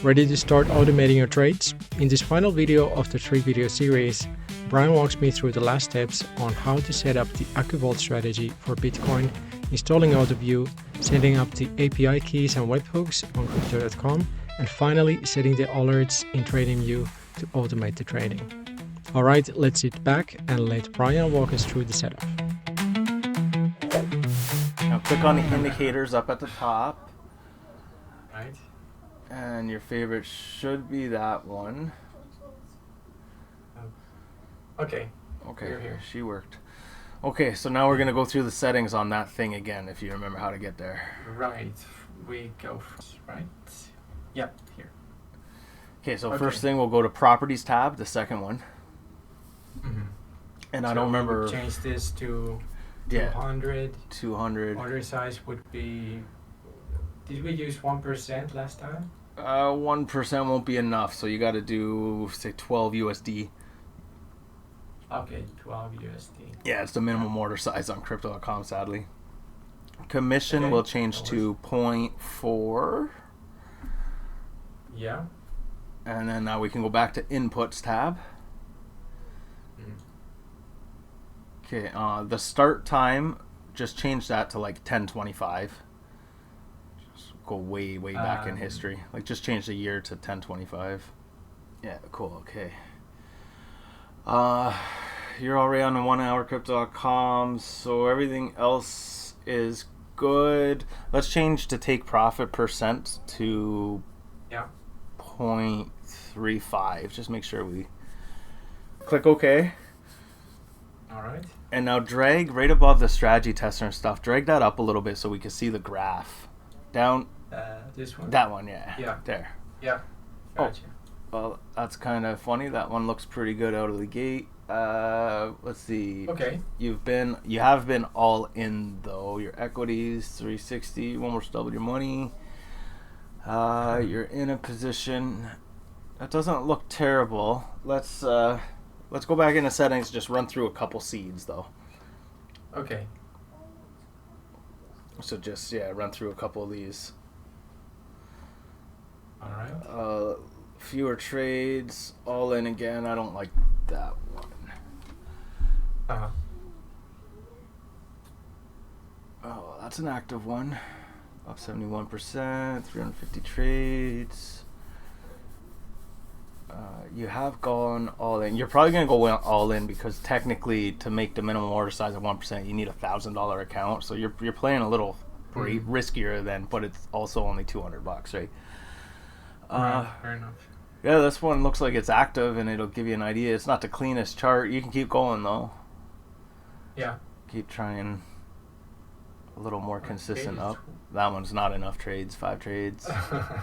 Ready to start automating your trades? In this final video of the 3-video series, Bryan walks me through the last steps on how to set up the AccuVault strategy for Bitcoin, installing Autoview, setting up the API keys and webhooks on crypto.com, and finally setting the alerts in TradingView to automate the trading. Alright, let's sit back and let Bryan walk us through the setup. Now click on the indicators up at the top. Right. And your favorite should be that one. Okay. Okay, We're here. she worked. Okay, so now we're going to go through the settings on that thing again, if you remember how to get there. Right. We go first, right? Yep, here. Okay, so first thing we'll go to Properties tab, the second one. Mm-hmm. And I don't remember. Change this to 200. 200. Order size would be. Did we use 1% last time? 1% won't be enough, so you got to do, say, 12 USD. Okay, 12 USD. Yeah, it's the minimum order size on crypto.com, sadly. Commission will change to 0.4. Yeah. And then now we can go back to Inputs tab. Okay, the start time, just change that to like 1025. Just go way back in history. Like just change the year to 1025. Yeah, cool, okay. You're already on the 1hourcrypto.com, so everything else is good. Let's change to take profit percent to 0.35. Just make sure we click OK. Alright. And now drag right above the strategy tester and stuff. Drag that up a little bit so we can see the graph. Down. This one? That one, yeah. Yeah. There. Yeah. Gotcha. Well, that's kind of funny. That one looks pretty good out of the gate. Let's see. Okay. You have been all in though. Your equities 360, almost double your money. You're in a position that doesn't look terrible. Let's go back into settings. Just run through a couple seeds though. Okay. So just run through a couple of these. All right. Fewer trades, all in again. I don't like that one. Oh, that's an active one. Up 71%, 350 trades. You have gone all in. You're probably going to go all in because technically to make the minimum order size of 1%, you need a $1,000 account. So you're playing a little riskier than, but it's also only $200, right? Fair enough. Yeah, this one looks like it's active and it'll give you an idea. It's not the cleanest chart. You can keep going though. Yeah. Keep trying a little more consistent up. That one's not enough trades, 5 trades.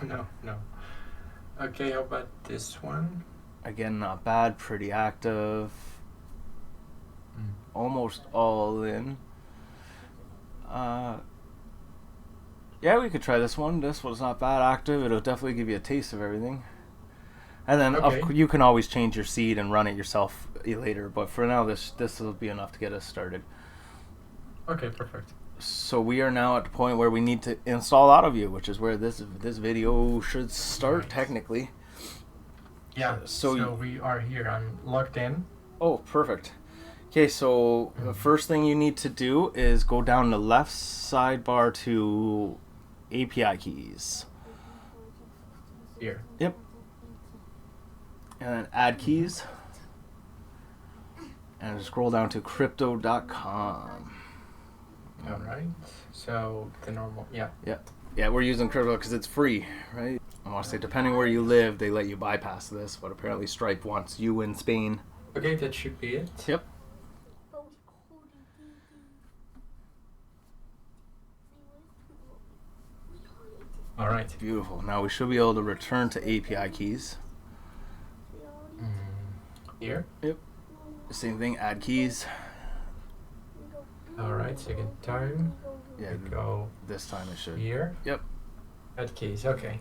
No. Okay, how about this one? Again, not bad, pretty active. Almost all in. Yeah, we could try this one. This one's not bad active. It'll definitely give you a taste of everything. And then you can always change your seed and run it yourself later. But for now, this will be enough to get us started. Okay, perfect. So we are now at the point where we need to install Autoview, which is where this video should start technically. Yeah. So we are here. I'm logged in. Oh, perfect. Okay, so the first thing you need to do is go down the left sidebar to API keys. Here. Yep. And then add keys. And scroll down to crypto.com. All right. So the normal, yeah, we're using crypto because it's free, right? I want to say, depending where you live, they let you bypass this, but apparently Stripe wants you in Spain. Okay, that should be it. Yep. All right. Beautiful. Now we should be able to return to API keys. Here. Yep. Same thing. Add keys. All right. Second time. Yeah. Go. This time it should. Here. Yep. Add keys. Okay.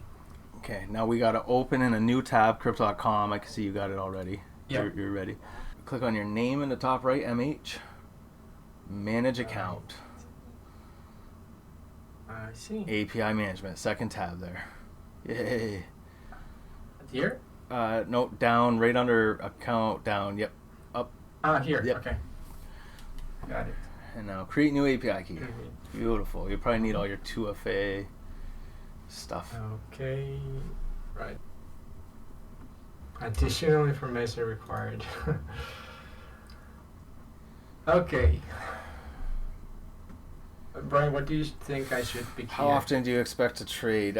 Okay. Now we got to open in a new tab, crypto.com. I can see you got it already. Yeah. You're ready. Click on your name in the top right, MH. Manage account. I see. API management, second tab there. Yay. Here? No, down, right under account, down. Yep, up. Here. Yep. Okay. Got it. And now create new API key. Mm-hmm. Beautiful. You probably need all your 2FA stuff. Okay. Right. Additional information required. Okay. Bryan, what do you think I should pick How here? often do you expect to trade?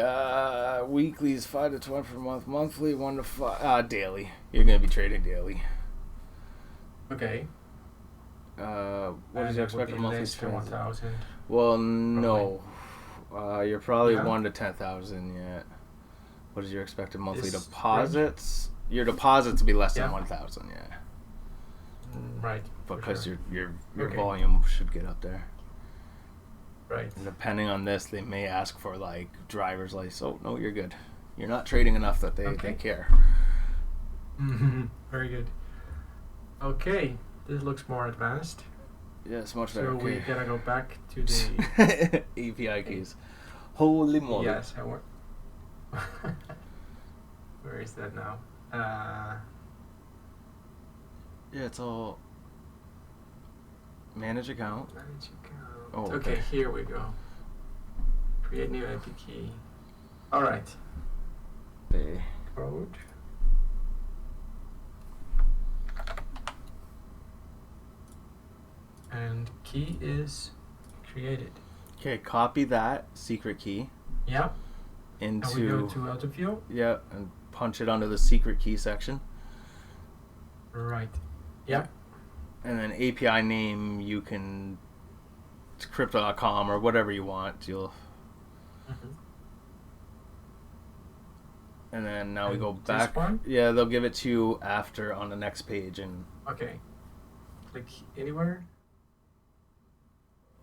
Weeklies 5 to 20 per month. Monthly 1 to 5. Daily. You're gonna be trading daily. Okay. What did you expect a monthly less than trade? 1,000. Well, no. You're probably Yeah. 1 to 10,000 yet. What is your expected monthly This deposits? Your deposits will be less than Yeah. 1,000, yeah. Right. for Because sure. your Okay. volume should get up there. Right. And depending on this, they may ask for like driver's license. Oh no, you're good. You're not trading enough that they Okay. care. Very good. Okay, this looks more advanced. Yeah, it's much better. So Okay. we're gonna go back to the API keys. Holy moly. yes. Where is that now? Yeah, it's all manage account. Manage account. Oh, okay, okay. here we go. Create new IP key. All right. They Code. And key is created. Okay, copy that secret key Yeah. And we go into to Autoview. yeah, and punch it under the secret key section. Right. Yeah. And then API name you can it's crypto.com or whatever you want. You'll and then now we And go this back. one? Yeah, they'll give it to you after on the next page and Okay. Click anywhere.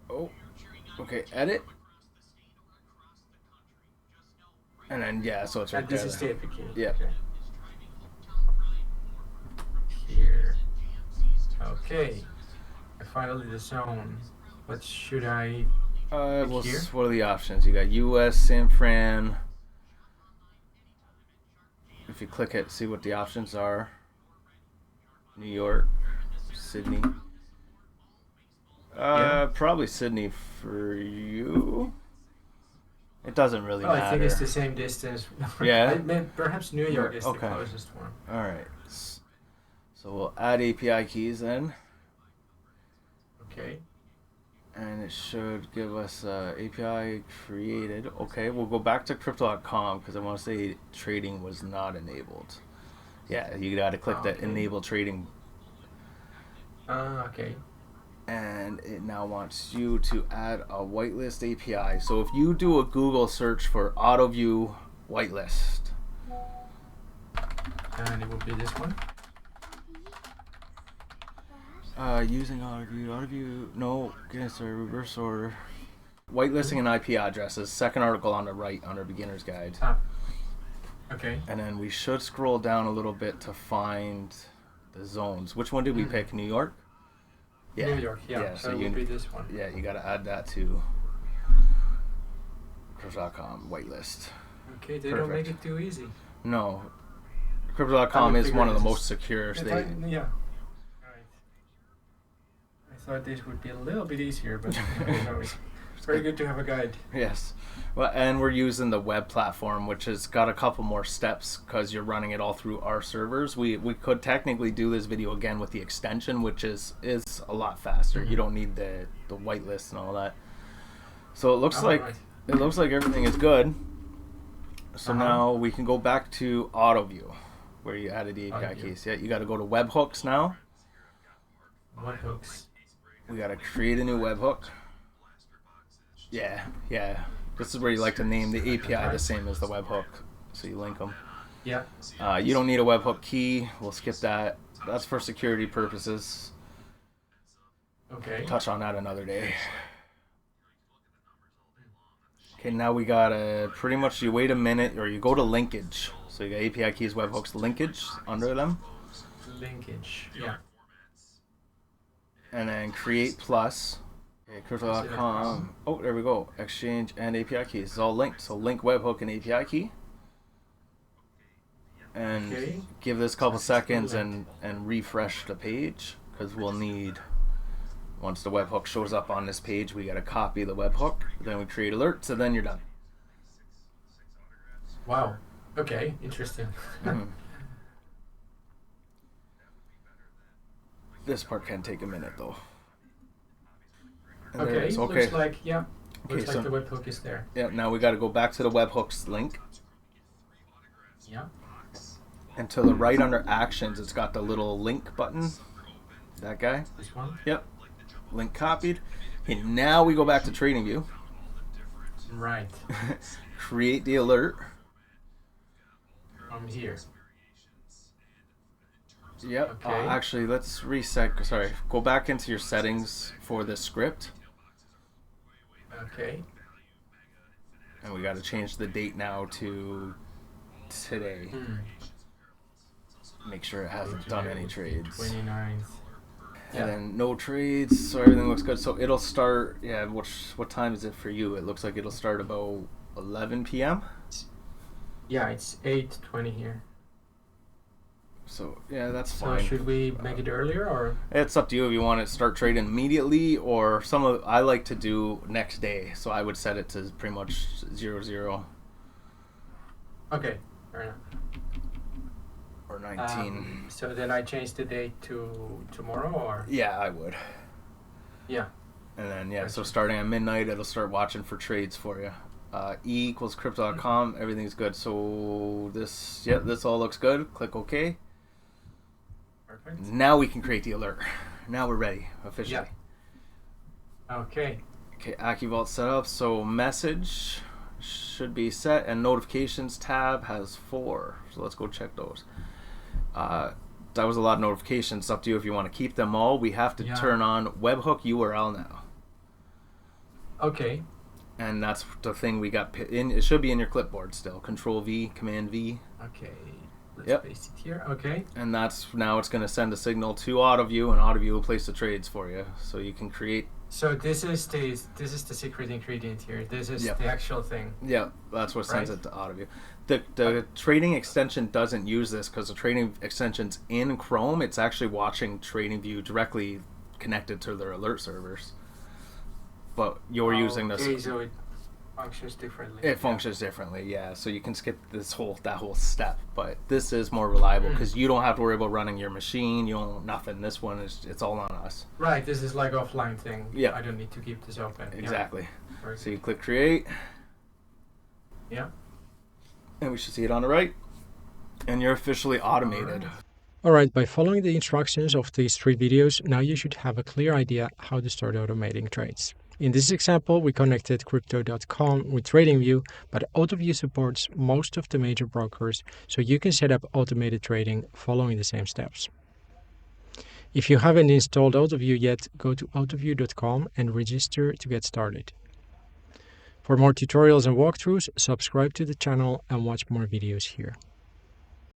oh okay, edit. And then yeah, so it's right And this there. is the IP key. Yeah. Okay. Here. Okay. And finally the zone. What should I Well, here? what are the options? You got US, San Fran. If you click it, see what the options are. New York, Sydney. Probably Sydney for you. It doesn't really Well, matter. I think it's the same distance. Yeah? Perhaps New York is Okay. the closest one. All right. So we'll add API keys then, Okay. and it should give us API created. Okay, we'll go back to crypto.com because I want to say trading was not enabled. Yeah, you got to click that Okay. enable trading, Okay. and it now wants you to add a whitelist API. So if you do a Google search for Autoview whitelist, And it will be this one. using Autoview, no, against a reverse order. Whitelisting and IP addresses, second article on the right under beginner's guide. Okay. And then we should scroll down a little bit to find the zones. Which one did we pick? New York? New York, yeah. Yeah, so so it you will be this one. yeah, you got to add that to crypto.com whitelist. Okay, they don't make Perfect. it too easy. No. Crypto.com is one of the most secure. Yeah. Right. I thought this would be a little bit easier, but it's very good to have a guide. Yes. Well, and we're using the web platform, which has got a couple more steps because you're running it all through our servers. We could technically do this video again with the extension, which is a lot faster. You don't need the whitelist and all that. So it looks like everything is good. So now we can go back to Autoview, where you added the API keys. Yeah, you got to go to webhooks now. Webhooks. We got to create a new webhook. Yeah. This is where you like to name the API the same as the webhook, so you link them. Yeah. You don't need a webhook key. We'll skip that. That's for security purposes. Okay. Touch on that another day. Okay, now we got pretty much you wait a minute or you go to linkage. So you got API keys, webhooks, linkage under them. Linkage. Yeah. And then create plus. Okay, crypto.com. Oh, there we go. Exchange and API keys. It's all linked. So link webhook and API key. and Okay. give this a couple seconds Excellent. and refresh the page, because we'll need, once the webhook shows up on this page, we got to copy the webhook, then we create alerts, so then you're done. Wow. Okay, interesting. This part can take a minute though. And Okay, looks like, yeah. Okay, Looks like so the webhook is there. yeah, now we got to go back to the webhooks link. Yeah. And to the right under actions, it's got the little link button. That guy. This one? Yep. Link copied. Okay, now we go back to TradingView. Right. Create the alert. I'm here. Yep. Okay. Actually, let's reset. Sorry. Go back into your settings for the script. Okay. And we got to change the date now to today. Make sure it hasn't done any trades. 29th. Yeah. And then no trades, so everything looks good. So it'll start, yeah, what time is it for you? It looks like it'll start about 11 p.m. Yeah, it's 8:20 here. So yeah, that's So fine. should we make it earlier or? It's up to you if you want to start trading immediately, or I like to do next day. So I would set it to pretty much 0-0 Okay, fair enough. or 19. So then I change the date to tomorrow or? Yeah, I would. Yeah. And then yeah, so starting at midnight, it'll start watching for trades for you. E equals crypto.com. Everything's good. So this all looks good. Click OK. Perfect. Now we can create the alert. Now we're ready officially. Yeah. Okay. Okay, AccuVault set up. So message should be set, and notifications tab has 4. So let's go check those. That was a lot of notifications. It's up to you if you want to keep them all. We have to turn on webhook URL now. Okay. And that's the thing we got in. It should be in your clipboard still. Control V, Command V. Okay. Let's paste it here. Okay. And that's now it's going to send a signal to Autoview, and Autoview will place the trades for you, so you can create. So this is the secret ingredient here. This is the actual thing. Yeah, that's what sends it to Autoview. The trading extension doesn't use this because the trading extension's in Chrome. It's actually watching TradingView directly connected to their alert servers. But you're using this. Okay, so it functions differently. It functions differently, yeah. So you can skip that whole step. But this is more reliable because you don't have to worry about running your machine. You don't nothing. This one it's all on us. Right. This is like offline thing. Yeah. I don't need to keep this open. Exactly. Yeah. So you click create. Yeah. And we should see it on the right. And you're officially automated. Alright, by following the instructions of these 3 videos, now you should have a clear idea how to start automating trades. In this example, we connected crypto.com with TradingView, but Autoview supports most of the major brokers, so you can set up automated trading following the same steps. If you haven't installed Autoview yet, go to autoview.com and register to get started. For more tutorials and walkthroughs, subscribe to the channel and watch more videos here.